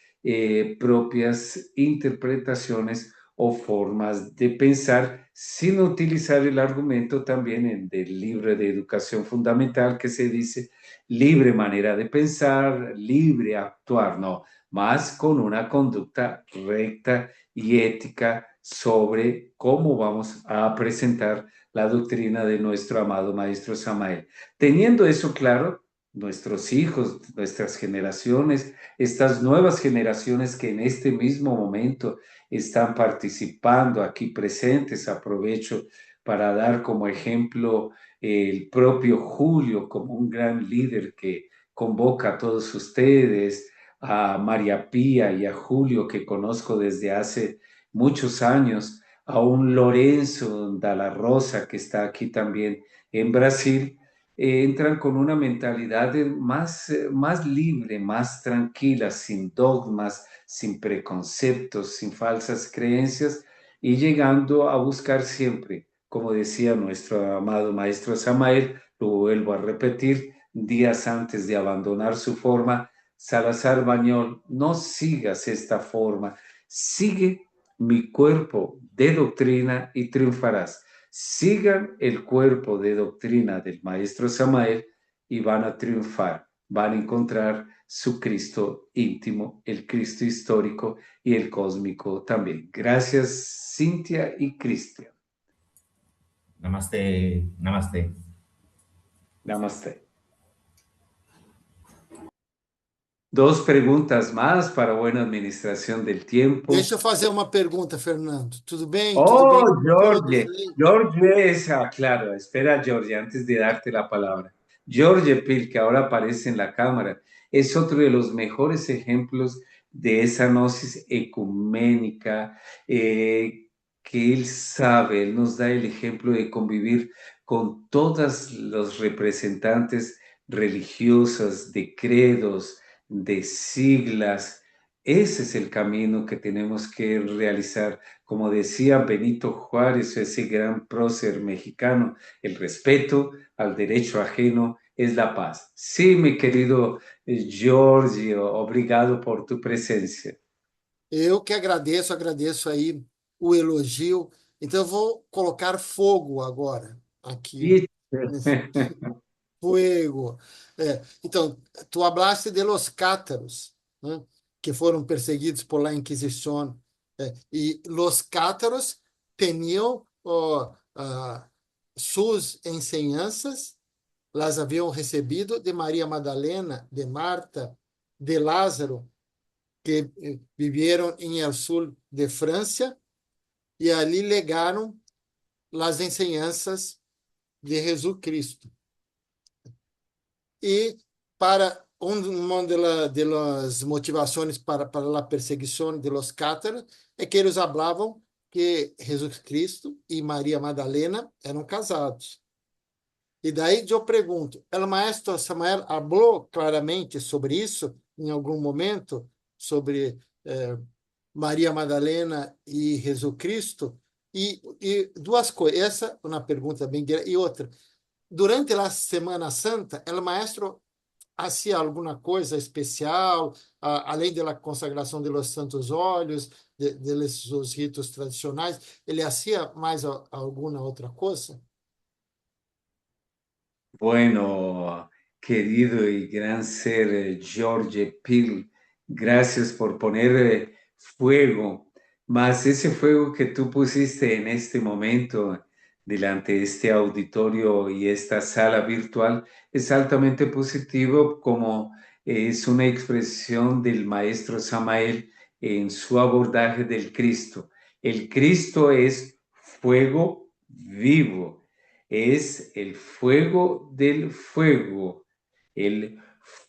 propias interpretaciones o formas de pensar, sin utilizar el argumento también del libro de educación fundamental que se dice libre manera de pensar, libre actuar, no, más con una conducta recta y ética sobre cómo vamos a presentar la doctrina de nuestro amado Maestro Samael. Teniendo eso claro, nuestros hijos, nuestras generaciones, estas nuevas generaciones que en este mismo momento están participando aquí presentes, aprovecho para dar como ejemplo el propio Julio como un gran líder que convoca a todos ustedes, a María Pía y a Julio que conozco desde hace muchos años, a un Lorenzo Dalla Rosa que está aquí también en Brasil, entran con una mentalidad más libre, más tranquila, sin dogmas, sin preconceptos, sin falsas creencias y llegando a buscar siempre, como decía nuestro amado maestro Samael, lo vuelvo a repetir, días antes de abandonar su forma, Salazar Bañol, no sigas esta forma, sigue mi cuerpo de doctrina y triunfarás. Sigan el cuerpo de doctrina del maestro Samael y van a triunfar, van a encontrar su Cristo íntimo, el Cristo histórico y el cósmico también. Gracias, Cintia y Cristian. Namaste, namaste. Namaste. Dos preguntas más para buena administración del tiempo. Deixa eu fazer uma pergunta, Fernando. Tudo bem? Tudo Oh, bem com todos Jorge. aí? Jorge es, claro, espera, Jorge, antes de darte la palabra. Jorge Pil, que ahora aparece en la cámara, es otro de los mejores ejemplos de esa gnosis ecuménica, que él sabe, él nos da el ejemplo de convivir con todas los representantes religiosas, de credos, de siglas. Ese es el camino que tenemos que realizar. Como decía Benito Juárez, ese gran prócer mexicano, el respeto al derecho ajeno es la paz. Sí, mi querido Giorgio, obrigado por tu presencia. Eu que agradeço aí o elogio. Então, eu vou colocar fogo agora aqui. Fuego. Então, tu hablaste de los cátaros, né, que foram perseguidos por la Inquisición. E los cátaros tinham suas enseñanzas, las haviam recebido de Maria Madalena, de Marta, de Lázaro, que vivieron en el sur de Francia y allí legaron las enseñanzas de Jesucristo. Y para uma de las motivaciones para la perseguición de los cátaros es que ellos hablaban que Jesucristo y María Madalena eran casados. E daí eu pergunto, o maestro Samael falou claramente sobre isso em algum momento, sobre Maria Madalena e Jesus Cristo? E duas coisas, essa é uma pergunta bem direta, e outra, durante a Semana Santa, o maestro fazia alguma coisa especial, além da consagração de los santos óleos, de seus ritos tradicionais, ele fazia mais alguma outra coisa? Bueno, querido y gran ser Jorge Pil, gracias por poner fuego, más ese fuego que tú pusiste en este momento delante de este auditorio y esta sala virtual es altamente positivo, como es una expresión del maestro Samael en su abordaje del Cristo. El Cristo es fuego vivo. Es el fuego del fuego, el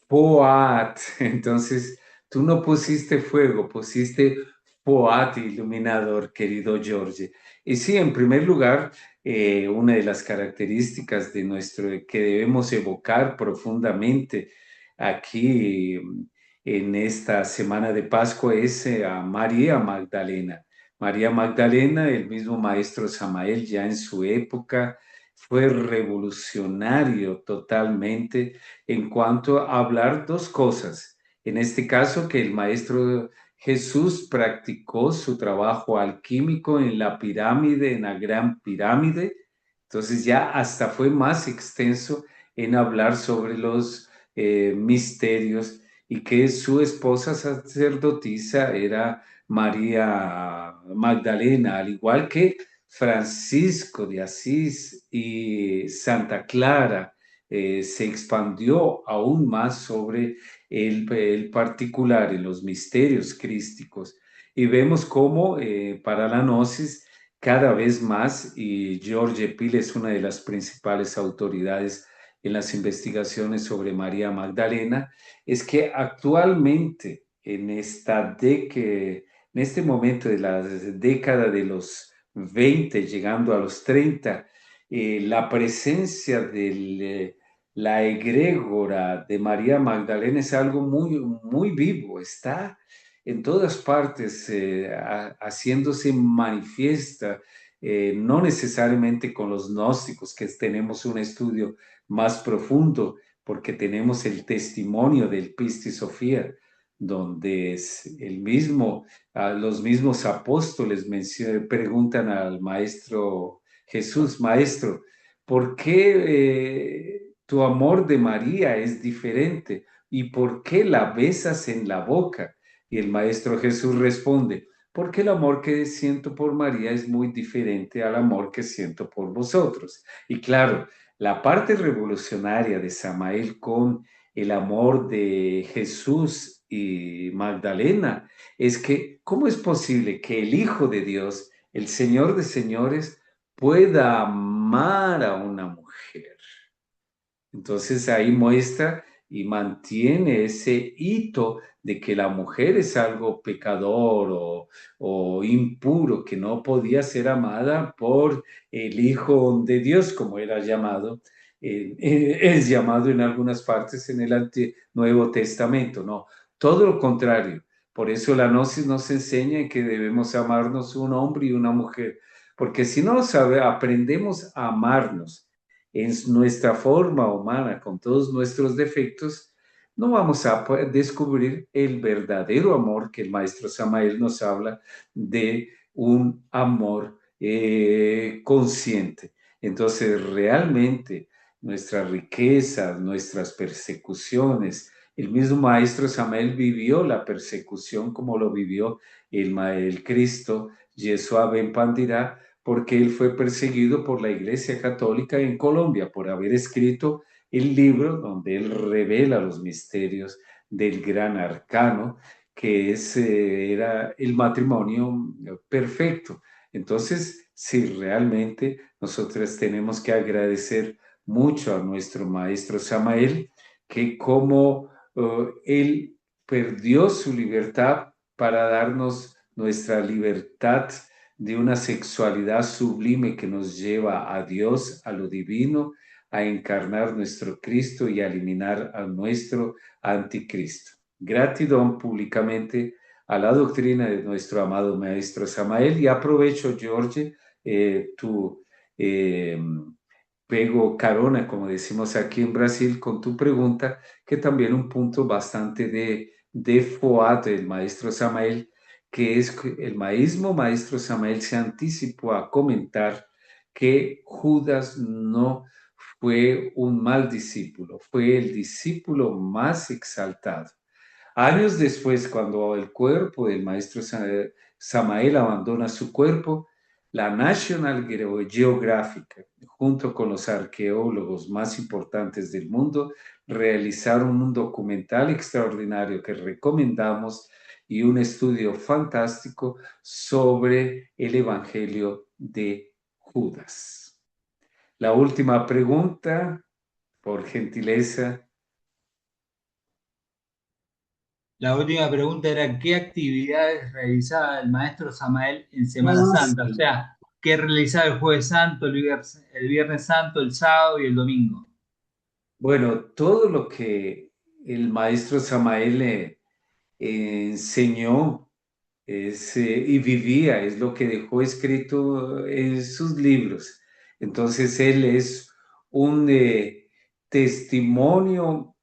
Poat. Entonces, tú no pusiste fuego, pusiste Poat iluminador, querido Jorge. Y sí, en primer lugar, una de las características de nuestro que debemos evocar profundamente aquí en esta semana de Pascua es a María Magdalena. María Magdalena, el mismo maestro Samael ya en su época, fue revolucionario totalmente en cuanto a hablar dos cosas. En este caso, que el maestro Jesús practicó su trabajo alquímico en la pirámide, en la gran pirámide. Entonces ya hasta fue más extenso en hablar sobre los misterios, y que su esposa sacerdotisa era María Magdalena, al igual que Francisco de Asís y Santa Clara. Se expandió aún más sobre el particular en los misterios crísticos, y vemos cómo para la gnosis cada vez más, y Jorge Pil es una de las principales autoridades en las investigaciones sobre María Magdalena, es que actualmente en este momento de la década de los 20, llegando a los 30, la presencia de la egrégora de María Magdalena es algo muy, muy vivo, está en todas partes haciéndose manifiesta, no necesariamente con los gnósticos, que tenemos un estudio más profundo, porque tenemos el testimonio del Pistis Sofía, donde es los mismos apóstoles preguntan al maestro Jesús, maestro, ¿por qué tu amor de María es diferente. ¿Y por qué la besas en la boca? Y el Maestro Jesús responde, porque el amor que siento por María es muy diferente al amor que siento por vosotros. Y claro, la parte revolucionaria de Samael con el amor de Jesús y Magdalena es que, ¿cómo es posible que el Hijo de Dios, el Señor de señores, pueda amar a una mujer? Entonces ahí muestra y mantiene ese hito de que la mujer es algo pecador o impuro, que no podía ser amada por el Hijo de Dios, como era llamado, es llamado en algunas partes en el Nuevo Testamento. No, todo lo contrario. Por eso la gnosis nos enseña que debemos amarnos un hombre y una mujer, porque si no aprendemos a amarnos en nuestra forma humana, con todos nuestros defectos, no vamos a descubrir el verdadero amor que el Maestro Samael nos habla de un amor consciente. Entonces, realmente, nuestras riquezas, nuestras persecuciones, el mismo Maestro Samael vivió la persecución como lo vivió el Cristo, Yeshua Ben Pandirá, porque él fue perseguido por la Iglesia Católica en Colombia por haber escrito el libro donde él revela los misterios del gran arcano, que era el matrimonio perfecto. Entonces, sí, realmente nosotros tenemos que agradecer mucho a nuestro maestro Samael, que como él perdió su libertad para darnos nuestra libertad de una sexualidad sublime que nos lleva a Dios, a lo divino, a encarnar nuestro Cristo y a eliminar a nuestro anticristo. Gratidón públicamente a la doctrina de nuestro amado Maestro Samael, y aprovecho, George, tu pego carona, como decimos aquí en Brasil, con tu pregunta, que también un punto bastante de foat del Maestro Samael, que es que el mismo Maestro Samael se anticipó a comentar que Judas no fue un mal discípulo, fue el discípulo más exaltado. Años después, cuando el cuerpo del Maestro Samael abandona su cuerpo, la National Geographic, junto con los arqueólogos más importantes del mundo, realizaron un documental extraordinario que recomendamos y un estudio fantástico sobre el Evangelio de Judas. La última pregunta, por gentileza. La última pregunta era, ¿qué actividades realizaba el maestro Samael en Semana Santa? O sea, ¿qué realizaba el Jueves Santo, el Viernes Santo, el sábado y el domingo? Bueno, todo lo que el maestro Samael enseñó y vivía es lo que dejó escrito en sus libros. Entonces, él es un testimonio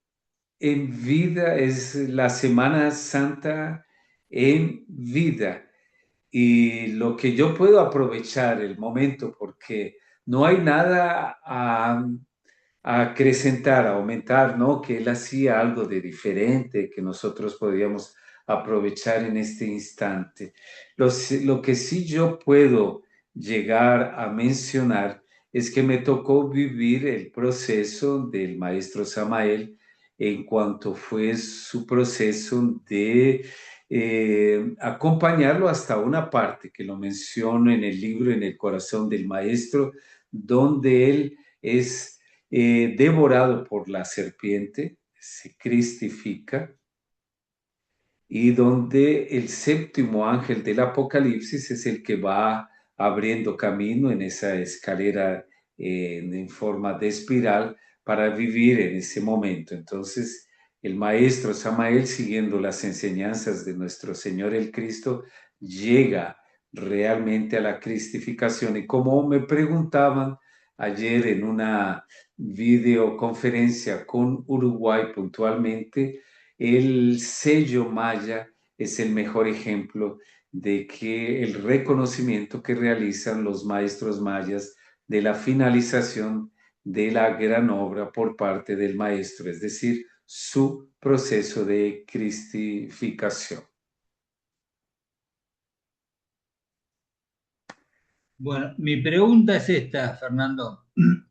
en vida, es la Semana Santa en vida. Y lo que yo puedo aprovechar el momento, porque no hay nada a acrecentar, a aumentar, ¿no? Que él hacía algo de diferente que nosotros podíamos aprovechar en este instante. Lo que sí yo puedo llegar a mencionar es que me tocó vivir el proceso del maestro Samael en cuanto fue su proceso de acompañarlo hasta una parte que lo menciono en el libro En el corazón del maestro, donde él es devorado por la serpiente, se cristifica, y donde el séptimo ángel del Apocalipsis es el que va abriendo camino en esa escalera en forma de espiral para vivir en ese momento. Entonces, el maestro Samael, siguiendo las enseñanzas de nuestro Señor el Cristo, llega realmente a la cristificación. Y como me preguntaban ayer en una videoconferencia con Uruguay puntualmente, el sello maya es el mejor ejemplo de que el reconocimiento que realizan los maestros mayas de la finalización de la gran obra por parte del Maestro, es decir, su proceso de cristificación. Bueno, mi pregunta es esta, Fernando.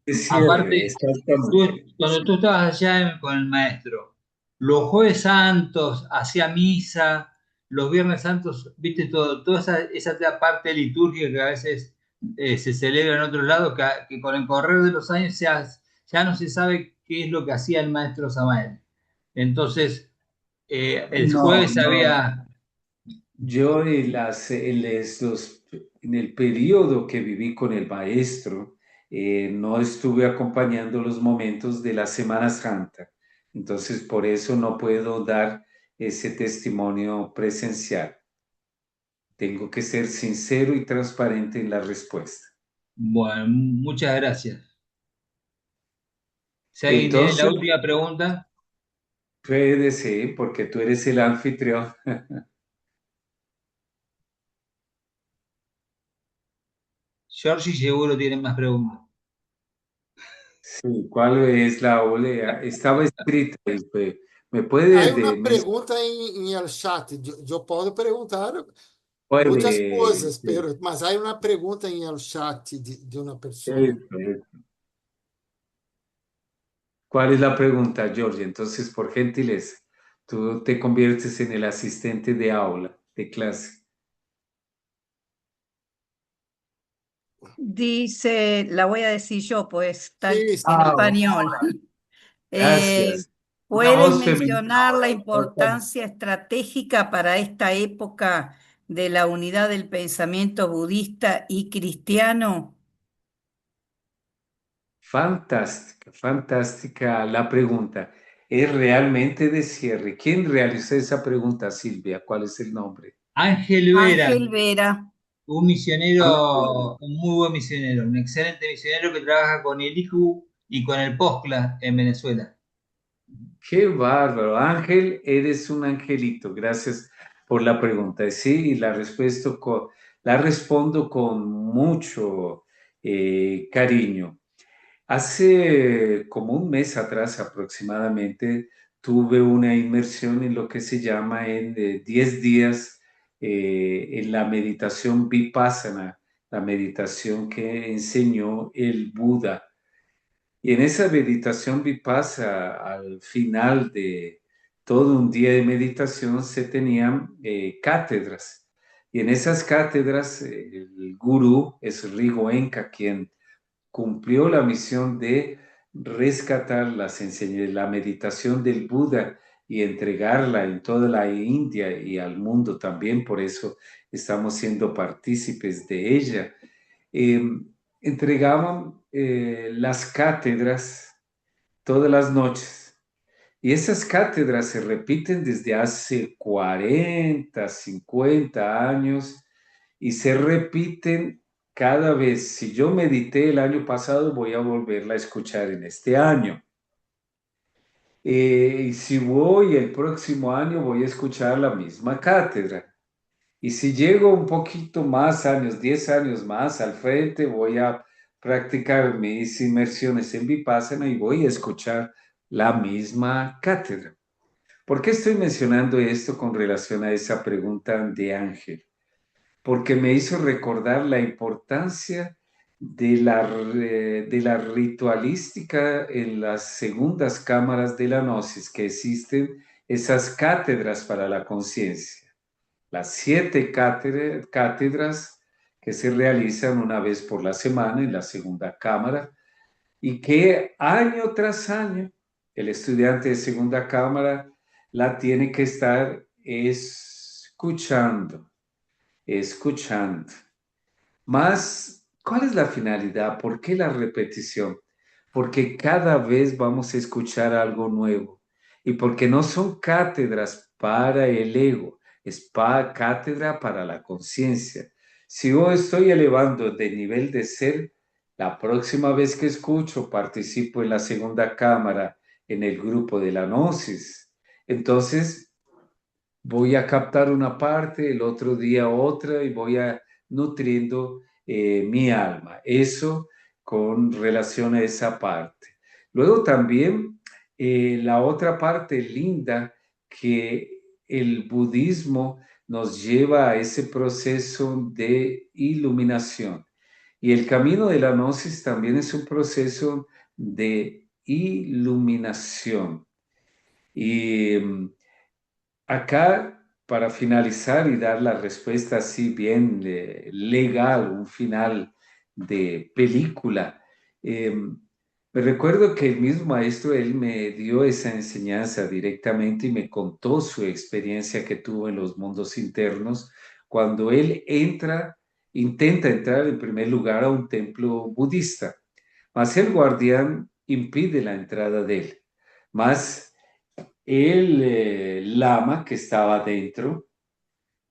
De cierre, Aparte, exactamente. cuando tú estabas allá con el maestro, los jueves santos hacía misa, los viernes santos, viste, toda esa parte litúrgica que a veces se celebra en otro lado, que con el correr de los años ya no se sabe qué es lo que hacía el maestro Samael. Entonces, el No, jueves no. había... Yo en el periodo que viví con el maestro, no estuve acompañando los momentos de la Semana Santa. Entonces, por eso no puedo dar ese testimonio presencial. Tengo que ser sincero y transparente en la respuesta. Bueno, muchas gracias. Si alguien tiene la Entonces, última pregunta, puede ser, porque tú eres el anfitrión. Georgie seguro tiene más preguntas. Sí, ¿cuál es la olea? Estaba escrita ahí, ¿me Hay puede una pregunta en el chat. Yo puedo preguntar muchas puede, cosas, pero mas hay una pregunta en el chat de una persona. eso. ¿Cuál es la pregunta, George? Entonces, por gentileza, tú te conviertes en el asistente de aula, de clase. Dice, la voy a decir yo, pues está Sí, en sí. Ah, español. gracias. Una ¿Puede voz femenina mencionar la ahora. importancia estratégica para esta época de la unidad del pensamiento budista y cristiano? Fantástica, fantástica la pregunta. Es realmente de cierre. ¿Quién realizó esa pregunta, Silvia? ¿Cuál es el nombre? Ángel Vera, Ángel Vera. un misionero, un muy buen misionero, un excelente misionero que trabaja con el ICU y con el POSCLA en Venezuela. Qué bárbaro. Ángel, eres un angelito. Gracias por la pregunta. Sí, y la respondo con mucho cariño. Hace como un mes atrás aproximadamente tuve una inmersión en lo que se llama en 10 días en la meditación Vipassana, la meditación que enseñó el Buda. Y en esa meditación vipassana, al final de todo un día de meditación, se tenían cátedras. Y en esas cátedras, el gurú es Rigo Enka, quien cumplió la misión de rescatar la meditación del Buda y entregarla en toda la India y al mundo también. Por eso estamos siendo partícipes de ella. eh, Entregaban las cátedras todas las noches. Y esas cátedras se repiten desde hace 40, 50 años y se repiten cada vez. Si yo medité el año pasado, voy a volverla a escuchar en este año. Y si voy el próximo año, voy a escuchar la misma cátedra. Y si llego un poquito más años, 10 años más al frente, voy a practicar mis inmersiones en Vipassana y voy a escuchar la misma cátedra. ¿Por qué estoy mencionando esto con relación a esa pregunta de Ángel? Porque me hizo recordar la importancia de la ritualística en las segundas cámaras de la gnosis, que existen esas cátedras para la conciencia, las 7 cátedras que se realizan una vez por la semana en la segunda cámara y que año tras año el estudiante de segunda cámara la tiene que estar escuchando. Más, ¿cuál es la finalidad? ¿Por qué la repetición? Porque cada vez vamos a escuchar algo nuevo y porque no son cátedras para el ego, es cátedra para la conciencia. Si yo estoy elevando de nivel de ser, la próxima vez que escucho, participo en la segunda cámara en el grupo de la gnosis. Entonces, voy a captar una parte, el otro día otra y voy a nutriendo mi alma. Eso con relación a esa parte. Luego también la otra parte linda que el budismo nos lleva a ese proceso de iluminación. Y el camino de la gnosis también es un proceso de iluminación. Y acá, para finalizar y dar la respuesta así bien legal, un final de película, me recuerdo que el mismo maestro, él me dio esa enseñanza directamente y me contó su experiencia que tuvo en los mundos internos cuando él intenta entrar en primer lugar a un templo budista, mas el guardián impide la entrada de él. Mas el lama que estaba dentro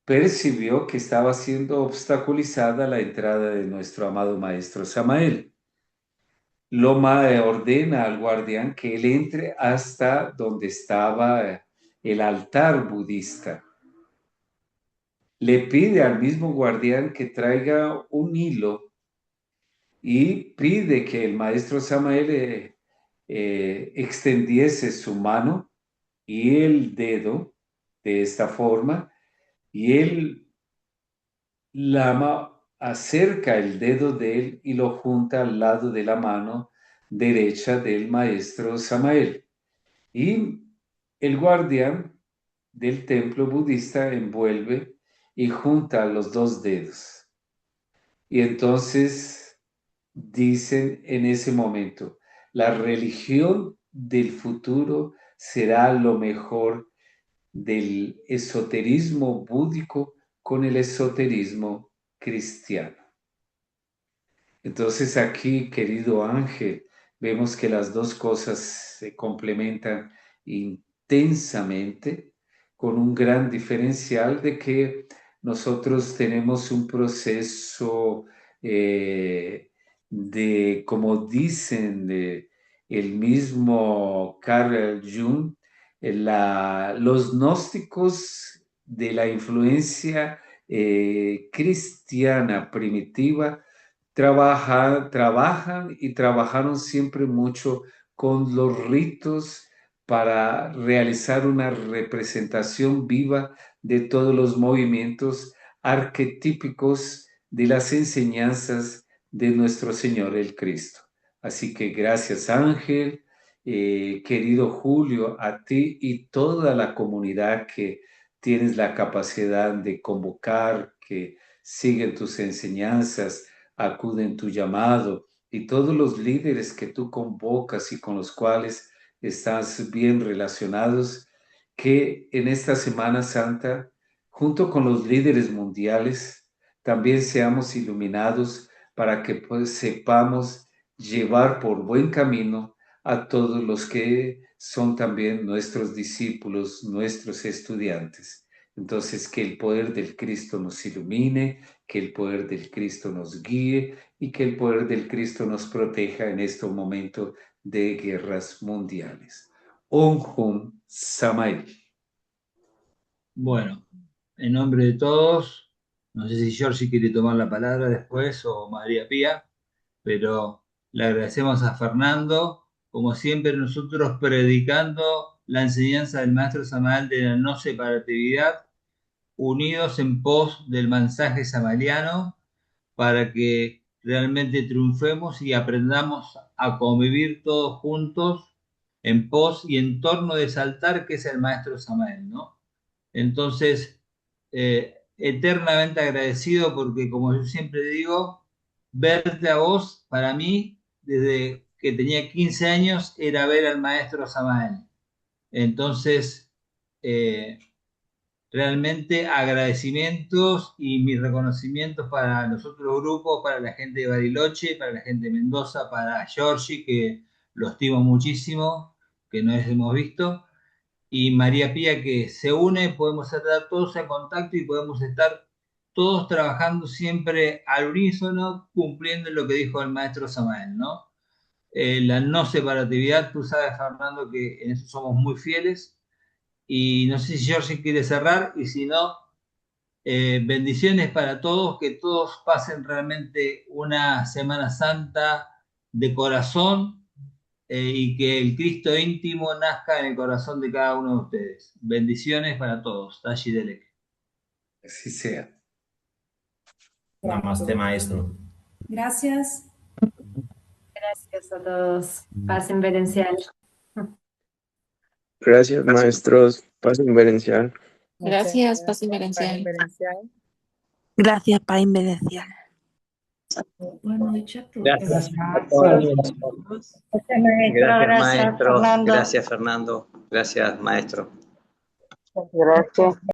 percibió que estaba siendo obstaculizada la entrada de nuestro amado maestro Samael. Loma ordena al guardián que él entre hasta donde estaba el altar budista. Le pide al mismo guardián que traiga un hilo y pide que el maestro Samael extendiese su mano y el dedo de esta forma, y el lama acerca el dedo de él y lo junta al lado de la mano derecha del maestro Samael. Y el guardián del templo budista envuelve y junta los dos dedos. Y entonces dicen en ese momento, la religión del futuro será lo mejor del esoterismo búdico con el esoterismo cristiano. Entonces aquí, querido Ángel, vemos que las dos cosas se complementan intensamente, con un gran diferencial de que nosotros tenemos un proceso como dicen, el mismo Carl Jung, los gnósticos de la influencia cristiana primitiva trabajan y trabajaron siempre mucho con los ritos para realizar una representación viva de todos los movimientos arquetípicos de las enseñanzas de nuestro Señor el Cristo. Así que gracias, Ángel, querido Julio, a ti y toda la comunidad que tienes la capacidad de convocar, que siguen tus enseñanzas, acuden tu llamado, y todos los líderes que tú convocas y con los cuales estás bien relacionados, que en esta Semana Santa, junto con los líderes mundiales, también seamos iluminados para que pues sepamos llevar por buen camino a todos los que son también nuestros discípulos, nuestros estudiantes. Entonces, que el poder del Cristo nos ilumine, que el poder del Cristo nos guíe y que el poder del Cristo nos proteja en este momento de guerras mundiales. Om Samael. Bueno, en nombre de todos, no sé si Georgie quiere tomar la palabra después o María Pía, pero le agradecemos a Fernando, como siempre nosotros predicando la enseñanza del maestro Samael de la no separatividad, unidos en pos del mensaje samaliano, para que realmente triunfemos y aprendamos a convivir todos juntos en pos y en torno de ese altar que es el maestro Samael, ¿no? Entonces, eternamente agradecido porque, como yo siempre digo, verte a vos, para mí, desde que tenía 15 años, era ver al maestro Samael. Entonces, realmente agradecimientos y mis reconocimientos para los otros grupos, para la gente de Bariloche, para la gente de Mendoza, para Giorgi, que lo estimo muchísimo, que no hemos visto, y María Pía, que se une, podemos estar todos en contacto y podemos estar todos trabajando siempre al unísono, cumpliendo lo que dijo el maestro Samael, ¿no? La no separatividad, tú sabes, Fernando, que en eso somos muy fieles. Y no sé si George quiere cerrar, y si no, bendiciones para todos, que todos pasen realmente una Semana Santa de corazón y que el Cristo íntimo nazca en el corazón de cada uno de ustedes. Bendiciones para todos. Tashi Delek. Así sea. Namaste, maestro. Gracias. Gracias a todos. Paz inverencial. Gracias, maestros. Paz inverencial. Gracias, paz inverencial. Gracias, paz inverencial. Buenas noches a todos. Gracias a todos. Gracias, maestro. Gracias, Fernando. Gracias, maestro. Gracias.